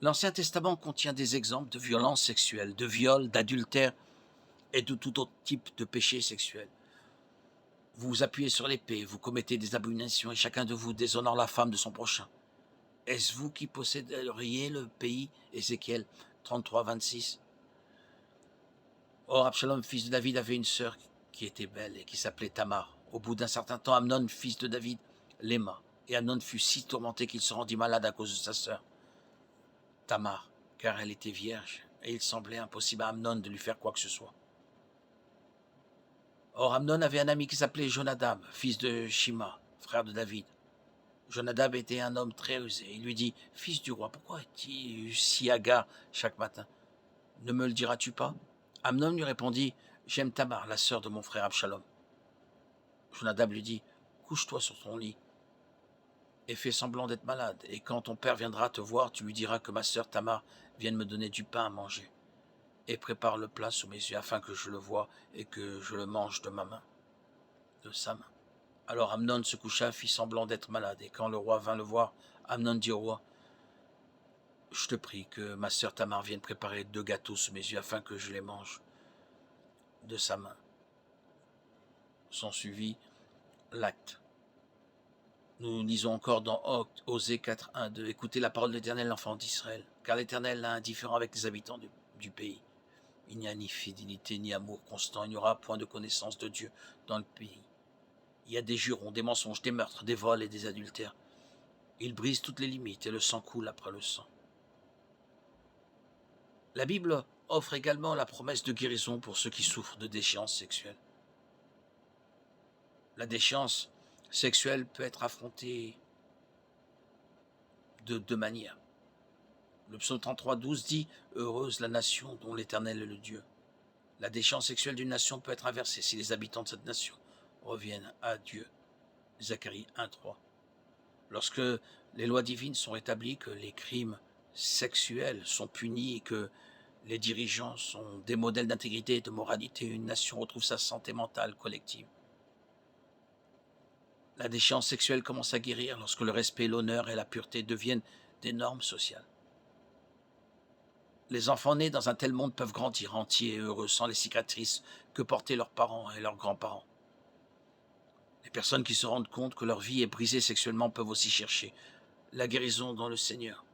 L'Ancien Testament contient des exemples de violences sexuelles, de viols, d'adultère et de tout autre type de péché sexuel. Vous vous appuyez sur l'épée, vous commettez des abominations et chacun de vous déshonore la femme de son prochain. Est-ce vous qui posséderiez le pays? Ézéchiel 33, 26. Or, Absalom, fils de David, avait une sœur qui était belle et qui s'appelait Tamar. Au bout d'un certain temps, Amnon, fils de David, l'aima. Et Amnon fut si tourmenté qu'il se rendit malade à cause de sa sœur, Tamar, car elle était vierge, et il semblait impossible à Amnon de lui faire quoi que ce soit. Or, Amnon avait un ami qui s'appelait Jonadab, fils de Shima, frère de David. Jonadab était un homme très rusé. Il lui dit: « Fils du roi, pourquoi es-tu si hagard chaque matin? Ne me le diras-tu pas ?» Amnon lui répondit: « J'aime Tamar, la sœur de mon frère Absalom. » Jonadab lui dit: « Couche-toi sur ton lit et fais semblant d'être malade, et quand ton père viendra te voir, tu lui diras que ma sœur Tamar vient de me donner du pain à manger, et prépare le plat sous mes yeux afin que je le voie et que je le mange de ma main, de sa main. » Alors Amnon se coucha, fit semblant d'être malade, et quand le roi vint le voir, Amnon dit au roi: « Je te prie que ma sœur Tamar vienne préparer 2 gâteaux sous mes yeux afin que je les mange de sa main. » S'en suivit l'acte. Nous lisons encore dans Osée 4, 1, 2. « Écoutez la parole de l'Éternel, enfants d'Israël, car l'Éternel est indifférent avec les habitants du pays. Il n'y a ni fidélité ni amour constant, il n'y aura point de connaissance de Dieu dans le pays. Il y a des jurons, des mensonges, des meurtres, des vols et des adultères. Ils brisent toutes les limites et le sang coule après le sang. » La Bible offre également la promesse de guérison pour ceux qui souffrent de déchéance sexuelle. La déchéance sexuelle peut être affrontée de 2 manières. Le psaume 33, 12 dit: « Heureuse la nation dont l'Éternel est le Dieu. » La déchéance sexuelle d'une nation peut être inversée si les habitants de cette nation reviennent à Dieu. Zacharie 1, 3. Lorsque les lois divines sont établies, que les crimes sexuels sont punis et que les dirigeants sont des modèles d'intégrité et de moralité, une nation retrouve sa santé mentale collective. La déchéance sexuelle commence à guérir lorsque le respect, l'honneur et la pureté deviennent des normes sociales. Les enfants nés dans un tel monde peuvent grandir entiers et heureux sans les cicatrices que portaient leurs parents et leurs grands-parents. Les personnes qui se rendent compte que leur vie est brisée sexuellement peuvent aussi chercher la guérison dans le Seigneur.